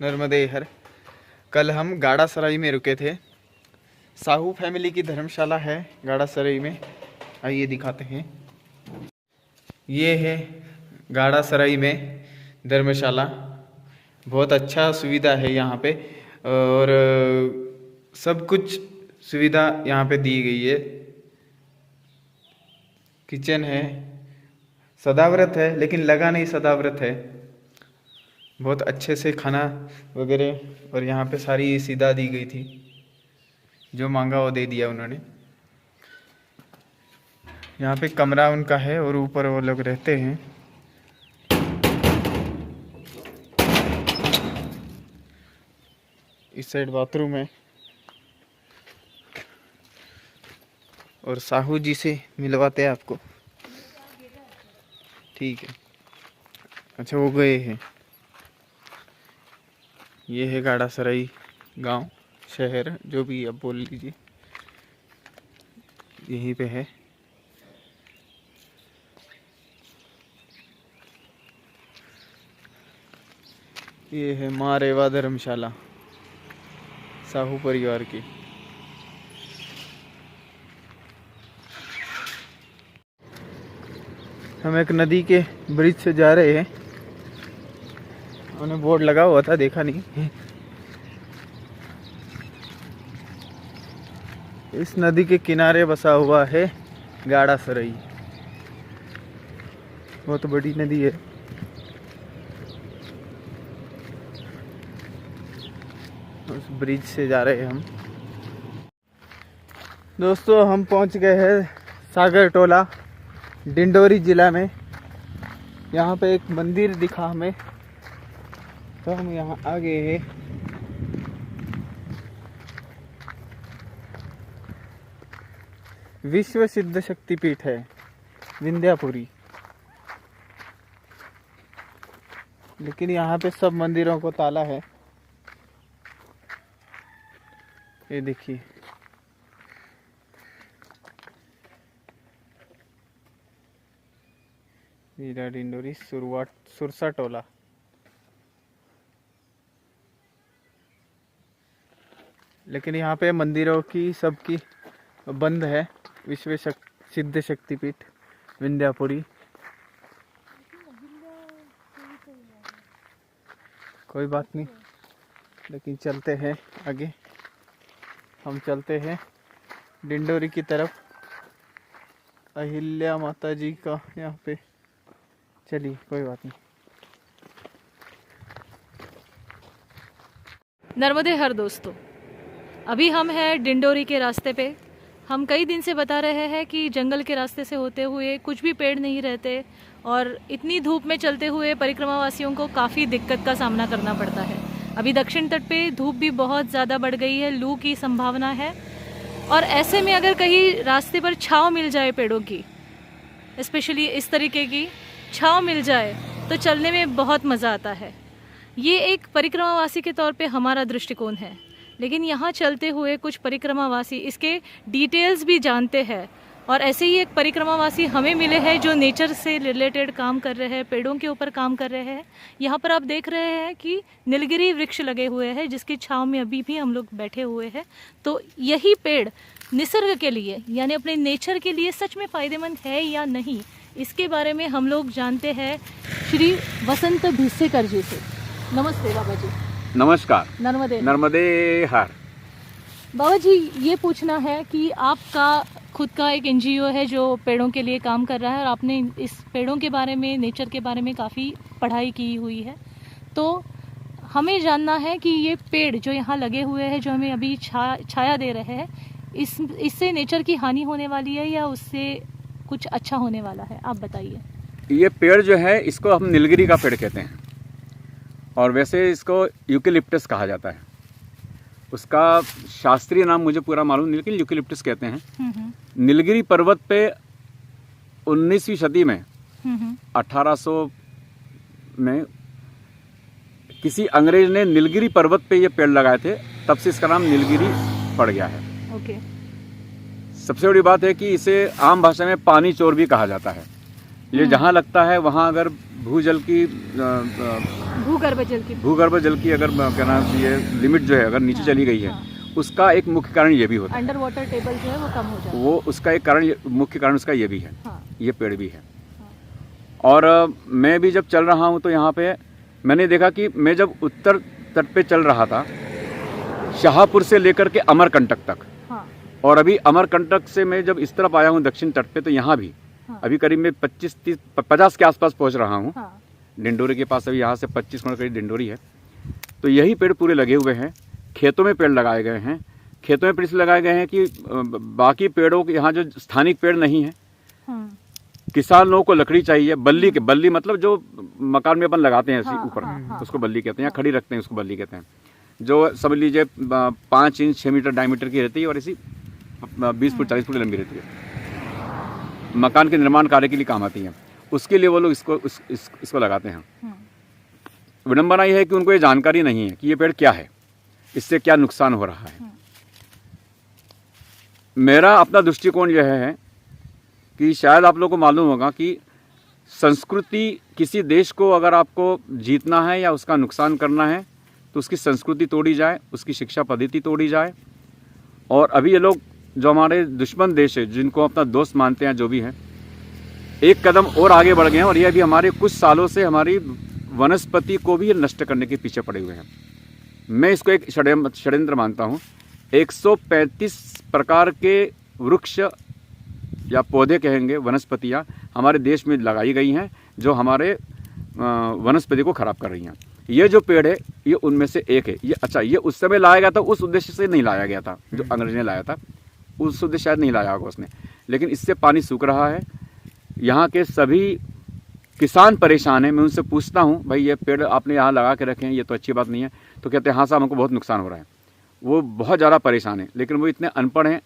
नर्मदे हर। कल हम गाड़ा सराई में रुके थे। साहू फैमिली की धर्मशाला है गाड़ा सराई में। आइए दिखाते हैं। ये है गाड़ा सराई में धर्मशाला। बहुत अच्छा सुविधा है यहाँ पे और सब कुछ सुविधा यहाँ पे दी गई है। किचन है, सदाव्रत है लेकिन लगा नहीं सदाव्रत है। बहुत अच्छे से खाना वगैरह और यहाँ पे सारी सुविधा दी गई थी। जो मांगा वो दे दिया उन्होंने। यहाँ पे कमरा उनका है और ऊपर वो लोग रहते हैं। इस साइड बाथरूम है और साहू जी से मिलवाते हैं आपको। ठीक है, अच्छा वो गए हैं। ये है गाड़ा सराई गांव, शहर, जो भी आप बोल लीजिए, यहीं पे है। ये है माँ रेवा धर्मशाला साहू परिवार की। हम एक नदी के ब्रिज से जा रहे हैं। उन्हें बोर्ड लगा हुआ था, देखा नहीं। इस नदी के किनारे बसा हुआ है गाड़ा सराई। बहुत बड़ी नदी है। उस ब्रिज से जा रहे हैं हम। दोस्तों हम पहुंच गए हैं सागर टोला, डिंडोरी जिला में। यहाँ पे एक मंदिर दिखा हमें तो हम यहाँ आ गए हैं। विश्व सिद्ध शक्तिपीठ है विंध्यापुरी। लेकिन यहाँ पे सब मंदिरों को ताला है। ये देखिए, वीरा डिंडोरी सुरसा टोला। लेकिन यहाँ पे मंदिरों की सबकी बंद है। विश्व सिद्ध शक्तिपीठ विंध्यापुरी। कोई बात नहीं, लेकिन चलते हैं आगे। हम चलते हैं डिंडोरी की तरफ। अहिल्या माता जी का यहाँ पे। चलिए, कोई बात नहीं। नर्मदे हर दोस्तों, अभी हम हैं डिंडोरी के रास्ते पे। हम कई दिन से बता रहे हैं कि जंगल के रास्ते से होते हुए कुछ भी पेड़ नहीं रहते और इतनी धूप में चलते हुए परिक्रमावासियों को काफ़ी दिक्कत का सामना करना पड़ता है। अभी दक्षिण तट पे धूप भी बहुत ज़्यादा बढ़ गई है, लू की संभावना है। और ऐसे में अगर कहीं रास्ते पर छाँव मिल जाए पेड़ों की, स्पेशली इस तरीके की छाँव मिल जाए, तो चलने में बहुत मज़ा आता है। ये एक परिक्रमावासी के तौर पे हमारा दृष्टिकोण है। लेकिन यहाँ चलते हुए कुछ परिक्रमावासी इसके डिटेल्स भी जानते हैं। और ऐसे ही एक परिक्रमावासी हमें मिले हैं जो नेचर से रिलेटेड काम कर रहे हैं, पेड़ों के ऊपर काम कर रहे हैं। यहाँ पर आप देख रहे हैं कि नीलगिरी वृक्ष लगे हुए हैं जिसकी छाँव में अभी भी हम लोग बैठे हुए हैं। तो यही पेड़ निसर्ग के लिए, यानी अपने नेचर के लिए सच में फ़ायदेमंद है या नहीं, इसके बारे में हम लोग जानते हैं श्री वसंत भिसेकर जी से। नमस्ते बाबा जी। नमस्कार। नर्मदे नर्मदे हर। बाबा जी, ये पूछना है कि आपका खुद का एक एनजीओ है जो पेड़ों के लिए काम कर रहा है और आपने इस पेड़ों के बारे में, नेचर के बारे में काफ़ी पढ़ाई की हुई है। तो हमें जानना है कि ये पेड़ जो यहाँ लगे हुए हैं, जो हमें अभी छाया दे रहे हैं, इससे नेचर की हानि होने वाली है या उससे कुछ अच्छा होने वाला है? आप बताइए। ये पेड़ जो है इसको हम नीलगिरी का पेड़ कहते हैं और वैसे इसको यूकेलिप्टस कहा जाता है। उसका शास्त्रीय नाम मुझे पूरा मालूम नहीं, लेकिन यूकेलिप्टस कहते हैं। नीलगिरी पर्वत पे 19वीं सदी में 1800 में किसी अंग्रेज ने नीलगिरी पर्वत पे ये पेड़ लगाए थे, तब से इसका नाम नीलगिरी पड़ गया है। ओके। सबसे बड़ी बात है कि इसे आम भाषा में पानी चोर भी कहा जाता है। ये जहाँ लगता है वहाँ अगर भूजल की भूगर्भ जल की अगर कहना ये लिमिट जो है अगर नीचे चली गई है, उसका एक मुख्य कारण ये भी होता है, अंडर वाटर टेबल जो है वो कम हो जाता है। वो उसका एक कारण, मुख्य कारण उसका ये भी है, ये पेड़ भी है। और मैं भी जब चल रहा हूँ तो यहाँ पे मैंने देखा कि मैं जब उत्तर तट पे चल रहा था, शाहपुर से लेकर के अमरकंटक तक, और अभी अमरकंटक से मैं जब इस तरफ आया हूँ दक्षिण तट पे, तो यहाँ भी अभी करीब मैं 25-30-50 के आसपास पहुँच रहा हूँ। डिंडोरी के पास अभी यहाँ से 25 किलोमीटर करीब डिंडोरी है। तो यही पेड़ पूरे लगे हुए हैं, खेतों में पेड़ लगाए गए हैं। खेतों में पेड़ इसलिए लगाए गए हैं कि बाकी पेड़ों के यहाँ जो स्थानिक पेड़ नहीं है, किसान लोगों को लकड़ी चाहिए, बल्ली मतलब जो मकान में अपन लगाते हैं ऊपर, उसको बल्ली कहते हैं, या खड़ी रखते हैं उसको बल्ली कहते हैं, जो समझ लीजिए 5 इंच 6 मीटर डायमीटर की रहती है और इसी 20 फुट 40 फुट लंबी रहती है, मकान के निर्माण कार्य के लिए काम आती है। उसके लिए वो लोग इसको लगाते हैं। विडंबना यह है कि उनको ये जानकारी नहीं है कि ये पेड़ क्या है, इससे क्या नुकसान हो रहा है। मेरा अपना दृष्टिकोण यह है कि शायद आप लोगों को मालूम होगा कि संस्कृति, किसी देश को अगर आपको जीतना है या उसका नुकसान करना है तो उसकी संस्कृति तोड़ी जाए, उसकी शिक्षा पद्धति तोड़ी जाए। और अभी ये लोग जो हमारे दुश्मन देश है, जिनको अपना दोस्त मानते हैं, जो भी हैं, एक कदम और आगे बढ़ गए हैं और ये अभी हमारे कुछ सालों से हमारी वनस्पति को भी नष्ट करने के पीछे पड़े हुए हैं। मैं इसको एक षड्यंत्र मानता हूँ। 135 प्रकार के वृक्ष या पौधे कहेंगे, वनस्पतियाँ हमारे देश में लगाई गई हैं जो हमारे वनस्पति को खराब कर रही हैं। ये जो पेड़ है ये उनमें से एक है। ये अच्छा, ये उस समय लाया गया था, उस उद्देश्य से नहीं लाया गया था, जो अंग्रेज ने लाया था उस उद्देश्य शायद नहीं लाया होगा उसने, लेकिन इससे पानी सूख रहा है। यहाँ के सभी किसान परेशान हैं। मैं उनसे पूछता हूँ, भाई ये पेड़ आपने यहाँ लगा के रखे हैं, ये तो अच्छी बात नहीं है। तो कहते हैं हाँ साहब, हमको बहुत नुकसान हो रहा है। वो बहुत ज़्यादा परेशान है, लेकिन वो इतने अनपढ़ हैं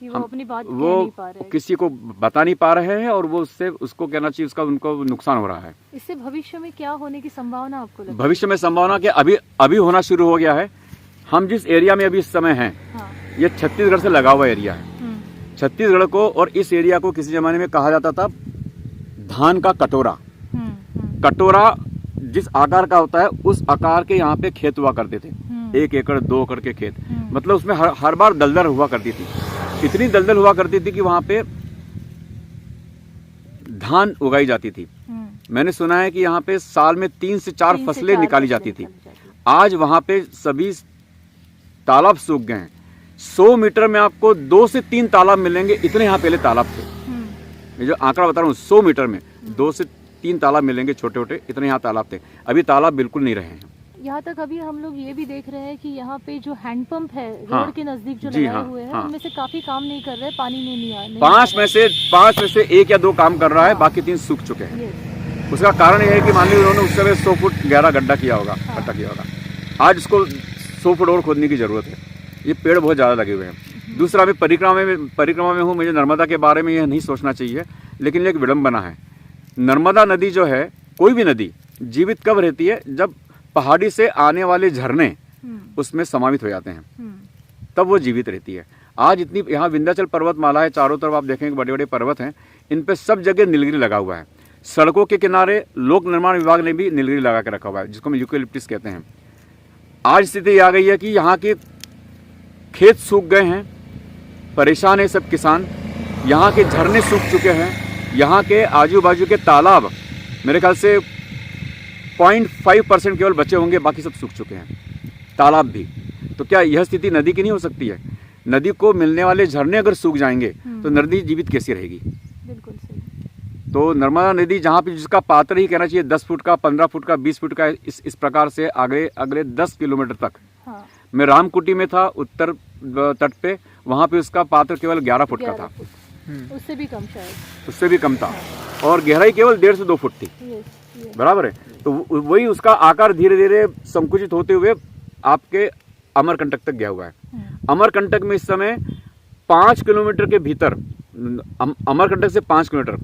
कि वो अपनी बात वो कह नहीं पा रहे, किसी को बता नहीं पा रहे हैं, और वो उससे उसको कहना चाहिए उसका उनको नुकसान हो रहा है। इससे भविष्य में क्या होने की संभावना आपको लगती है? भविष्य में संभावना कि अभी होना शुरू हो गया है। हम जिस एरिया में अभी इस समय हैं, ये छत्तीसगढ़ से लगा हुआ एरिया है। छत्तीसगढ़ को और इस एरिया को किसी जमाने में कहा जाता था धान का कटोरा। कटोरा जिस आकार का होता है उस आकार के यहाँ पे खेत हुआ करते थे, 1 एकड़ 2 एकड़ के खेत। मतलब उसमें हर बार दलदल हुआ करती थी, इतनी दलदल हुआ करती थी कि वहां पे धान उगाई जाती थी। मैंने सुना है कि यहाँ पे साल में 3 से 4 फसलें निकाली जाती थी। आज वहां पे सभी तालाब सूख गए हैं। 100 मीटर में आपको 2 से 3 तालाब मिलेंगे, इतने यहाँ पहले तालाब थे। मैं जो आंकड़ा बता रहा हूँ, 100 मीटर में 2 से 3 तालाब मिलेंगे, छोटे छोटे, इतने यहाँ तालाब थे। अभी तालाब बिल्कुल नहीं रहे हैं। यहाँ तक अभी हम लोग ये भी देख रहे हैं कि यहाँ पे जो हैंडपंप है रोड के नजदीक जो लगाए हुए हैं, उनमें से काफी काम नहीं कर रहे, पानी नहीं आ रहा। 5 में से 1 या 2 काम कर रहा है, बाकी 3 सूख चुके हैं। उसका कारण यह है कि मान लीजिए उन्होंने उस समय 100 फुट गहरा गड्ढा किया होगा, आज उसको 100 फुट और खोदने की जरूरत है। ये पेड़ बहुत ज़्यादा लगे हुए हैं। दूसरा, मैं परिक्रमा में हूँ, मुझे नर्मदा के बारे में यह नहीं सोचना चाहिए, लेकिन ये एक विडंबना है। नर्मदा नदी जो है, कोई भी नदी जीवित कब रहती है? जब पहाड़ी से आने वाले झरने उसमें समावित हो जाते हैं, तब वो जीवित रहती है। आज इतनी यहाँ विंध्याचल पर्वतमाला है, चारों तरफ आप देखेंगे बड़े बड़े पर्वत हैं, इन पे सब जगह नीलगिरी लगा हुआ है। सड़कों के किनारे लोक निर्माण विभाग ने भी नीलगिरी लगा के रखा हुआ है, जिसको हम यूकेलिप्टस कहते हैं। आज स्थिति आ गई है कि यहाँ के खेत सूख गए हैं, परेशान है सब किसान। यहाँ के झरने सूख चुके हैं, यहाँ के आजू बाजू के तालाब मेरे ख्याल से 0.5% केवल बचे होंगे, बाकी सब सूख चुके हैं, तालाब भी। तो क्या यह स्थिति नदी की नहीं हो सकती है? नदी को मिलने वाले झरने अगर सूख जाएंगे तो नदी जीवित कैसी रहेगी? बिल्कुल सही। तो नर्मदा नदी जहाँ पे जिसका पात्र ही कहना चाहिए 10 फुट का, 15 फुट का, 20 फुट का, इस प्रकार से अगले 10 किलोमीटर तक। मैं रामकुटी में था उत्तर तट पे, वहाँ पे उसका पात्र केवल 11 फुट का था, उससे भी कम शायद, उससे भी कम था, और गहराई केवल 1.5 से 2 फुट थी। बराबर है। तो वही उसका आकार धीरे धीरे संकुचित होते हुए आपके अमरकंटक तक गया हुआ है। अमरकंटक में इस समय 5 किलोमीटर के भीतर, अमरकंटक से 5 किलोमीटर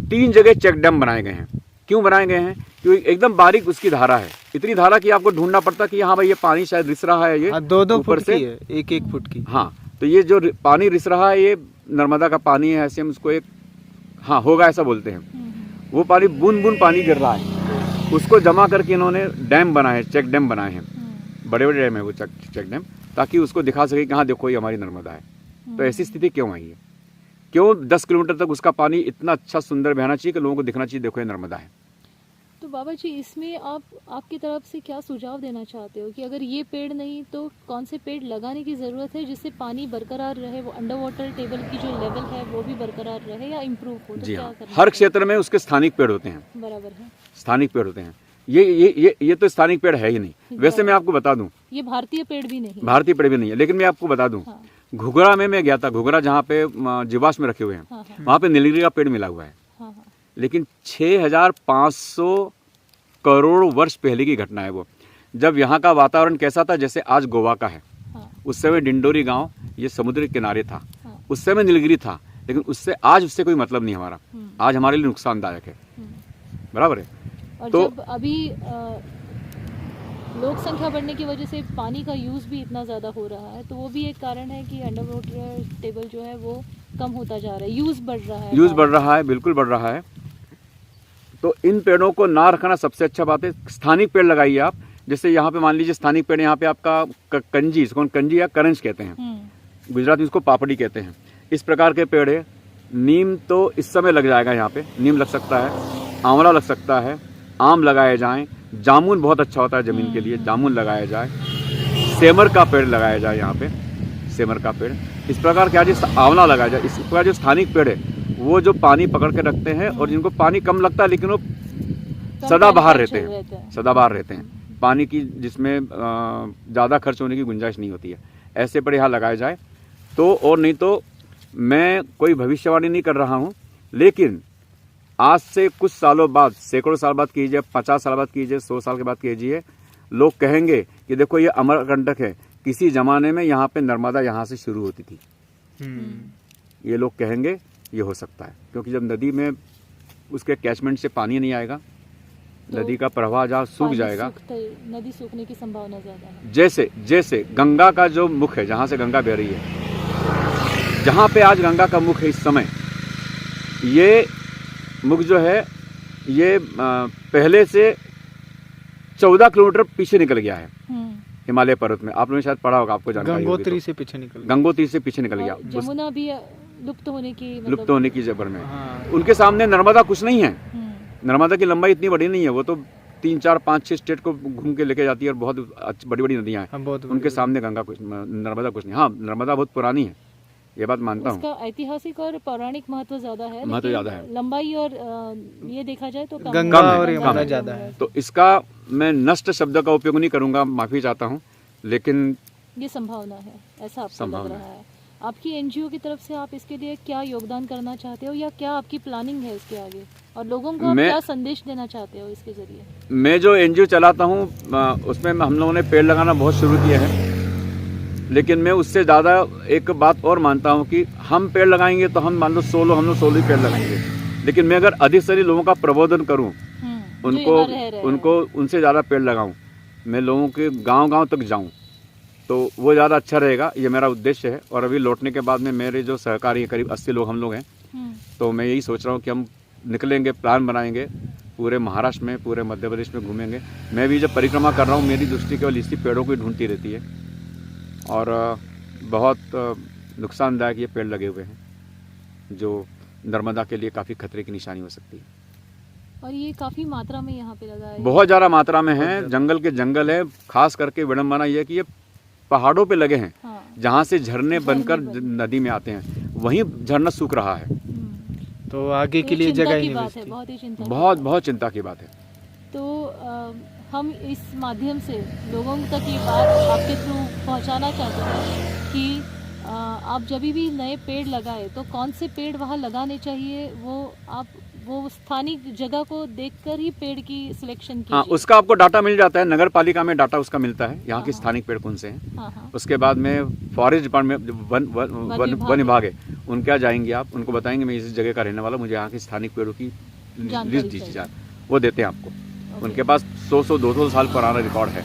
3 जगह चेक डैम बनाए गए हैं। क्यों बनाए गए हैं? क्योंकि एकदम बारीक उसकी धारा है, इतनी धारा कि आपको ढूंढना पड़ता कि हाँ भाई ये पानी शायद रिस रहा है, ये 2-2 फुट की है, 1-1 फुट की। हाँ, तो ये जो पानी रिस रहा है ये नर्मदा का पानी है, ऐसे हम उसको एक हाँ होगा ऐसा बोलते हैं। वो पानी बूंद बूंद पानी गिर रहा है, उसको जमा करके इन्होंने डैम बनाए हैं, चेक डैम बनाए हैं, बड़े बड़े डैम है वो चेक डैम, ताकि उसको दिखा सके कि हाँ देखो ये हमारी नर्मदा है। तो ऐसी स्थिति क्यों आई है? क्यों 10 किलोमीटर तक उसका पानी इतना अच्छा सुंदर बहना चाहिए कि लोगों को दिखना चाहिए देखो ये नर्मदा है। तो बाबा जी, इसमें आपकी तरफ से क्या सुझाव देना चाहते हो कि अगर ये पेड़ नहीं तो कौन से पेड़ लगाने की ज़रूरत है जिससे पानी बरकरार रहे, वो अंडर वाटर टेबल की जो लेवल है वो भी बरकरार रहे या इम्प्रूव हो? तो जी क्या हाँ, करना हर चाहिए? क्षेत्र में उसके स्थानिक पेड़ होते हैं। बराबर है। स्थानिक पेड़ होते हैं। ये तो स्थानिक पेड़ है ही नहीं। वैसे मैं आपको बता दूं, ये भारतीय पेड़ भी नहीं। भारतीय पेड़ भी नहीं है, लेकिन मैं आपको बता दूं, हाँ। घुघरा में मैं गया था, घुघरा जहाँ पे जीवाश्म रखे हुए हैं, हाँ, हाँ, वहाँ पे नीलगिरी का पेड़ मिला हुआ है। हाँ, हाँ, लेकिन 6500 करोड़ वर्ष पहले की घटना है वो, जब यहाँ का वातावरण कैसा था जैसे आज गोवा का है। हाँ, उस समय डिंडोरी गांव ये समुद्र के किनारे था, हाँ। उस समय नीलगिरी था, लेकिन उससे कोई मतलब नहीं हमारा। आज हमारे लिए नुकसानदायक है, बराबर है। और तो जब अभी लोक संख्या बढ़ने की वजह से पानी का यूज़ भी इतना ज़्यादा हो रहा है, तो वो भी एक कारण है कि अंडर वाटर टेबल जो है वो कम होता जा रहा है, यूज़ बढ़ रहा है। यूज बढ़ रहा है, बिल्कुल बढ़ रहा है। तो इन पेड़ों को ना रखना सबसे अच्छा बात है। स्थानिक पेड़ लगाइए आप, जैसे यहाँ पे मान लीजिए स्थानिक पेड़, यहाँ पे आपका कंजी, इसको कंजी या करंज कहते हैं, गुजरात में इसको पापड़ी कहते हैं, इस प्रकार के पेड़ है। नीम तो इस समय लग जाएगा, यहाँ पे नीम लग सकता है, आंवला लग सकता है, आम लगाए जाएं, जामुन बहुत अच्छा होता है ज़मीन के लिए, जामुन लगाया जाए, सेमर का पेड़ लगाया जाए यहाँ पे, सेमर का पेड़, इस प्रकार क्या जैसे आंवला लगाया जाए। इस प्रकार जो स्थानिक पेड़ है वो जो पानी पकड़ के रखते हैं और जिनको पानी कम लगता है लेकिन वो सदाबहार रहते हैं, सदाबहार रहते हैं, पानी की जिसमें ज़्यादा खर्च होने की गुंजाइश नहीं होती है, ऐसे पेड़ यहाँ लगाए जाए तो। और नहीं तो मैं कोई भविष्यवाणी नहीं कर रहा हूँ, लेकिन आज से कुछ सालों बाद, सैकड़ों साल बाद कीजिए, 50 साल बाद कीजिए, 100 साल के बाद कीजिए, लोग कहेंगे कि देखो ये अमरकंटक है, किसी ज़माने में यहाँ पे नर्मदा यहाँ से शुरू होती थी। ये लोग कहेंगे, ये हो सकता है, क्योंकि जब नदी में उसके कैचमेंट से पानी नहीं आएगा, तो नदी का प्रवाह जहाँ सूख जाएगा, नदी सूखने की संभावना ज़्यादा है। जैसे गंगा का जो मुख है, जहाँ से गंगा बह रही है, जहाँ पे आज गंगा का मुख है इस समय, ये मुख जो है ये पहले से 14 किलोमीटर पीछे निकल गया है हिमालय पर्वत में। आप लोगों ने शायद पढ़ा होगा, आपको जानकारी होगी। गंगोत्री से पीछे निकल, गंगोत्री से पीछे निकल गया, जमुना भी लुप्त होने की जबर में। हाँ। उनके सामने नर्मदा कुछ नहीं है। नर्मदा की लंबाई इतनी बड़ी नहीं है, वो तो 3, 4, 5, 6 स्टेट को घूम के लेके जाती है और बहुत बड़ी बड़ी नदियां हैं। उनके सामने नर्मदा कुछ नहीं। हाँ, नर्मदा बहुत पुरानी है, ये बात मानता हूँ। उसका ऐतिहासिक और पौराणिक महत्व ज्यादा है, महत्व ज्यादा है, लंबाई और ये देखा जाए तो गंगा और यमुना ज्यादा है। तो इसका मैं नष्ट शब्द का उपयोग नहीं करूंगा, माफी चाहता हूँ, लेकिन ये संभावना है, ऐसा आपको लग रहा है। आपकी एनजीओ की तरफ से आप इसके लिए क्या योगदान करना चाहते हो, या क्या आपकी प्लानिंग है इसके आगे, और लोगों को आप क्या संदेश देना चाहते हो इसके जरिए? मैं जो एनजीओ चलाता हूँ उसमें हम लोगों ने पेड़ लगाना बहुत शुरू किया है, लेकिन मैं उससे ज़्यादा एक बात और मानता हूँ कि हम पेड़ लगाएंगे तो हम मान लो 16 ही पेड़ लगाएंगे, लेकिन मैं अगर अधिक से अधिक लोगों का प्रबोधन करूँ, उनको उनसे ज़्यादा पेड़ लगाऊँ, मैं लोगों के गाँव तक जाऊँ, तो वो ज़्यादा अच्छा रहेगा। ये मेरा उद्देश्य है। और अभी लौटने के बाद में मेरे जो सहकारी हैं, करीब 80 लोग हम लोग हैं, तो मैं यही सोच रहा हूँ कि हम निकलेंगे, प्लान बनाएंगे, पूरे महाराष्ट्र में, पूरे मध्य प्रदेश में घूमेंगे। मैं भी जब परिक्रमा कर रहा हूँ, मेरी दृष्टि केवल इसी पेड़ों को ही ढूंढती रहती है, और बहुत नुकसानदायक ये पेड़ लगे हुए हैं, जो नर्मदा के लिए काफ़ी खतरे की निशानी हो सकती है। और ये काफ़ी मात्रा में यहाँ पे लगा है, बहुत ज़्यादा मात्रा में है, जंगल के जंगल है। खास करके विडम्बना ये है कि ये पहाड़ों पे लगे हैं, हाँ। जहाँ से झरने बनकर नदी में आते हैं, वहीं झरना सूख रहा है, तो आगे के लिए जगह ही नहीं बचती। बहुत चिंता की बात है। तो हम इस माध्यम से लोगों तक ये बात आपके थ्रू पहुंचाना चाहते हैं कि आप जब भी नए पेड़ लगाए तो कौन से पेड़ वहाँ लगाने चाहिए, वो स्थानिक जगह को देखकर ही पेड़ की सिलेक्शन कीजिए। हाँ, उसका आपको डाटा मिल जाता है, नगर पालिका में डाटा उसका मिलता है, यहाँ के स्थानिक पेड़ कौन से हैं। उसके बाद में फॉरेस्ट डिपार्टमेंट, वन विभाग है, उनके यहाँ जाएंगे आप, उनको बताएंगे मैं इस जगह का रहने वाला, मुझे यहाँ के स्थानिक पेड़ों की लिस्ट दीजिए जाए, वो देते हैं आपको। उनके पास 100-200 साल पुराना रिकॉर्ड है,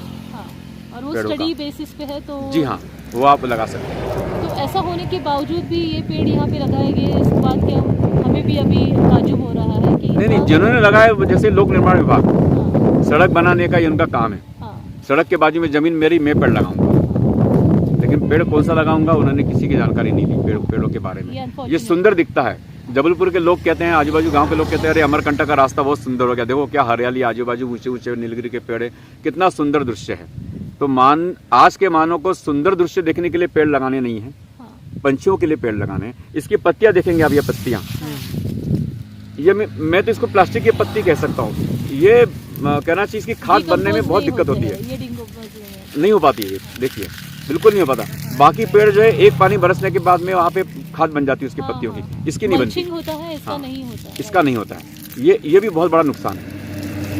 और वो स्टडी बेसिस पे है, तो जी हाँ, वो आप लगा सकते हैं। तो ऐसा होने के बावजूद भी ये पेड़ यहाँ पे लगाए गए, इस बात के हमें भी अभी ताज्जुब हो रहा है कि नहीं, जिन्होंने लगाए, जैसे लोक निर्माण विभाग, सड़क बनाने का ये उनका काम है। हाँ सड़क के बाजू में ज़मीन मेरी, मैं पेड़ लगाऊंगा, लेकिन पेड़ कौन सा लगाऊंगा उन्होंने किसी की जानकारी नहीं दी पेड़ों के बारे में। ये सुंदर दिखता है। जबलपुर के लोग कहते हैं, आजू बाजू गांव के लोग कहते हैं, अरे अमरकंटक का रास्ता बहुत सुंदर हो गया, देखो क्या हरियाली, आजू बाजू ऊंचे ऊंचे नीलगिरी के पेड़ है, कितना सुंदर दृश्य है। तो आज के मानव को सुंदर दृश्य देखने के लिए पेड़ लगाने नहीं है, पंछियों के लिए पेड़ लगाने हैं। इसकी पत्तियां देखेंगे आप, ये पत्तियां, ये मैं तो इसको प्लास्टिक की पत्ती कह सकता हूँ। ये कहना चाहिए इसकी खाद बनने में बहुत दिक्कत होती है, नहीं हो पाती है, देखिए बिल्कुल नहीं हो पाता। बाकी पेड़ जो है एक पानी बरसने के बाद में वहाँ पे खाद बन जाती है उसकी पत्तियों की, इसकी नहीं बनती होता है, इसका नहीं होता है। इसका नहीं होता है। ये भी बहुत बड़ा नुकसान है।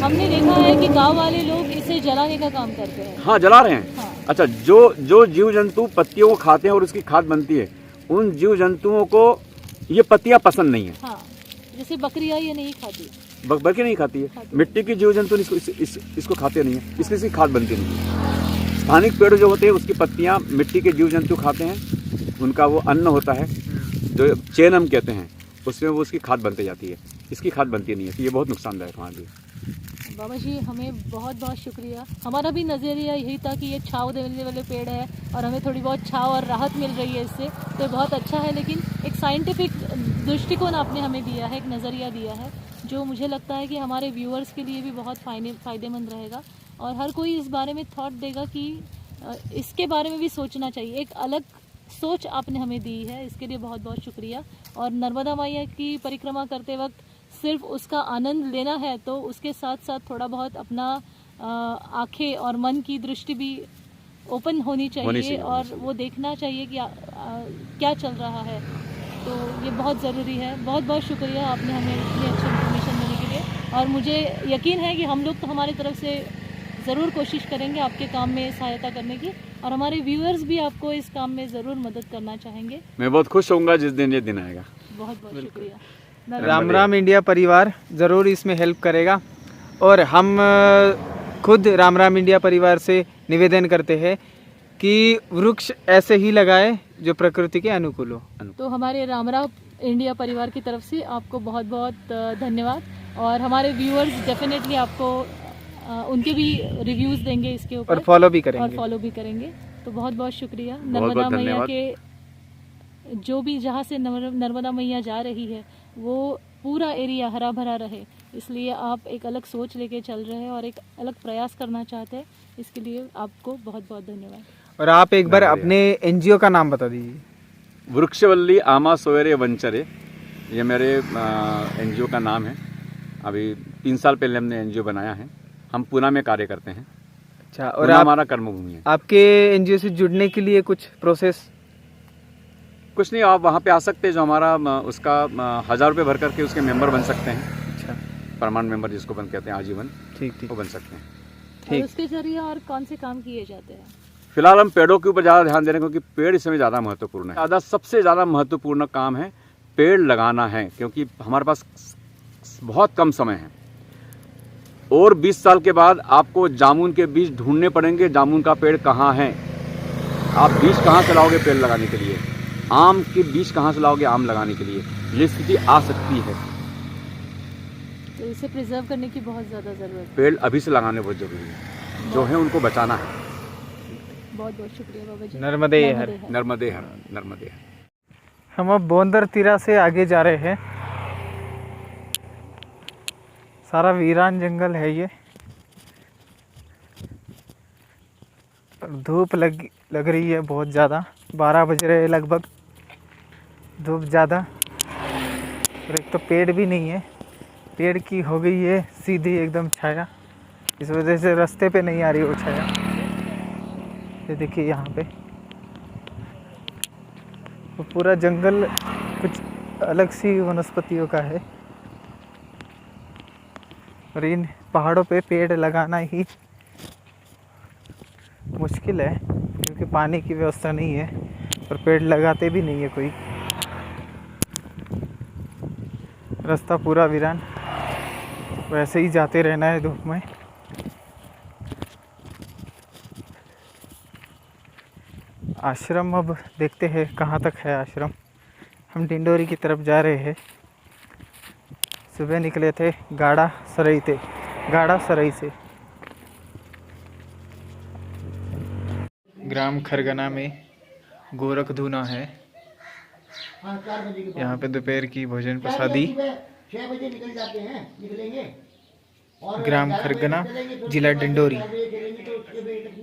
हमने देखा है कि गांव वाले लोग इसे जलाने का काम करते हैं। हाँ, जला रहे हैं। हाँ। अच्छा, जो जीव जंतु पत्तियों को खाते हैं और उसकी खाद बनती है, उन जीव जंतुओं को ये पत्तियां पसंद नहीं है। हाँ, जैसे बकरियां ये नहीं खाती, बकरी नहीं खाती है, मिट्टी की जीव जंतु इसको खाते नहीं है, इसकी खाद बनती नहीं है। स्थानिक पेड़ जो होते हैं उसकी पत्तियां मिट्टी के जीव जंतु खाते हैं, उनका वो अन्न होता है जो चेनम कहते हैं, उसमें वो उसकी खाद बनती जाती है, इसकी खाद बनती नहीं है। तो ये बहुत नुकसानदायक हमारे लिए। बाबा जी हमें बहुत बहुत शुक्रिया। हमारा भी नज़रिया यही था कि ये छाँव देने वाले पेड़ है और हमें थोड़ी बहुत छाँव और राहत मिल रही है इससे, तो बहुत अच्छा है। लेकिन एक साइंटिफिक दृष्टिकोण आपने हमें दिया है, एक नज़रिया दिया है, जो मुझे लगता है कि हमारे व्यूअर्स के लिए भी बहुत फ़ायदेमंद रहेगा और हर कोई इस बारे में थॉट देगा कि इसके बारे में भी सोचना चाहिए। एक अलग सोच आपने हमें दी है, इसके लिए बहुत बहुत शुक्रिया। और नर्मदा मैया की परिक्रमा करते वक्त सिर्फ उसका आनंद लेना है तो उसके साथ साथ थोड़ा बहुत अपना आंखें और मन की दृष्टि भी ओपन होनी चाहिए और वो देखना चाहिए कि क्या चल रहा है। तो ये बहुत ज़रूरी है। बहुत बहुत शुक्रिया आपने हमें इतनी अच्छी इन्फॉर्मेशन देने के लिए और मुझे यकीन है कि हम लोग तो हमारी तरफ से ज़रूर कोशिश करेंगे आपके काम में सहायता करने की और हमारे व्यूअर्स भी आपको इस काम में ज़रूर मदद करना चाहेंगे। मैं बहुत खुश होऊंगा जिस दिन ये दिन आएगा। बहुत बहुत शुक्रिया। राम राम इंडिया परिवार ज़रूर इसमें हेल्प करेगा और हम खुद राम राम इंडिया परिवार से निवेदन करते हैं कि वृक्ष ऐसे ही लगाए जो प्रकृति के अनुकूल हो। तो हमारे राम राम इंडिया परिवार की तरफ से आपको बहुत बहुत धन्यवाद और हमारे व्यूअर्स डेफिनेटली आपको उनके भी रिव्यूज़ देंगे इसके ऊपर और फॉलो भी करेंगे। तो बहुत बहुत शुक्रिया। नर्मदा मैया के जो भी जहाँ से नर्मदा मैया जा रही है वो पूरा एरिया हरा भरा रहे, इसलिए आप एक अलग सोच लेके चल रहे हैं और एक अलग प्रयास करना चाहते हैं, इसके लिए आपको बहुत बहुत धन्यवाद। और आप एक बार अपने एनजीओ का नाम बता दीजिए। वृक्षवल्ली आमा सोयरे वंचरे, ये मेरे एनजीओ का नाम है। अभी 3 साल पहले हमने एनजीओ बनाया है। हम पूना में कार्य करते हैं। अच्छा, और हमारा कर्मभूमि है। आपके एनजीओ से जुड़ने के लिए कुछ प्रोसेस? कुछ नहीं, आप वहाँ पे आ सकते हैं। जो हमारा उसका 1000 रुपये भर करके उसके मेंबर बन सकते हैं। अच्छा, परमानेंट मेंबर जिसको बन कहते हैं, आजीवन। ठीक वो बन सकते हैं। ठीक। उसके जरिए और कौन से काम किए जाते हैं? फिलहाल हम पेड़ों के ऊपर ज़्यादा ध्यान दे रहे हैं क्योंकि पेड़ इसमें ज़्यादा महत्वपूर्ण है। सबसे ज़्यादा महत्वपूर्ण काम है पेड़ लगाना है, क्योंकि हमारे पास बहुत कम समय है और 20 साल के बाद आपको जामुन के बीज ढूंढने पड़ेंगे। जामुन का पेड़ कहाँ है? आप बीज कहाँ से लाओगे पेड़ लगाने के लिए? आम के बीज कहाँ से लाओगे आम लगाने के लिए? ये स्थिति आ सकती है, तो इसे प्रिजर्व करने की बहुत ज़्यादा ज़रूरत है। पेड़ अभी से लगाने बहुत जरूरी है, जो है उनको बचाना है। बहुत बहुत शुक्रिया बाबा जी। नर्मदे हर। नर्मदे हर, नर्मदे हर। हम अब बोंदर तिरा से आगे जा रहे हैं। सारा वीरान जंगल है ये। धूप लग रही है बहुत ज़्यादा। 12 बज रहे हैं लगभग। धूप ज़्यादा और एक तो पेड़ भी नहीं है। पेड़ की हो गई है सीधी एकदम छाया, इस वजह से रास्ते पे नहीं आ रही वो छाया। ये देखिए यहाँ पे तो पूरा जंगल कुछ अलग सी वनस्पतियों का है और इन पहाड़ों पे पेड़ लगाना ही मुश्किल है क्योंकि पानी की व्यवस्था नहीं है और पेड़ लगाते भी नहीं है कोई। रास्ता पूरा वीरान, वैसे ही जाते रहना है धूप में। आश्रम अब देखते हैं कहाँ तक है आश्रम। हम डिंडोरी की तरफ जा रहे हैं। सुबह निकले थे गाड़ा सराई से। ग्राम खरगना में गोरख धूना है। हाँ 4 बजे के यहाँ पे दोपहर की भोजन प्रसादी। 6 बजे निकल जाते हैं, निकलेंगे और ग्राम 11 बजे खरगना, चलेंगे तो जिला उसके बाद डिंडोरी। 4 बजे चलेंगे तो 6 बजे तक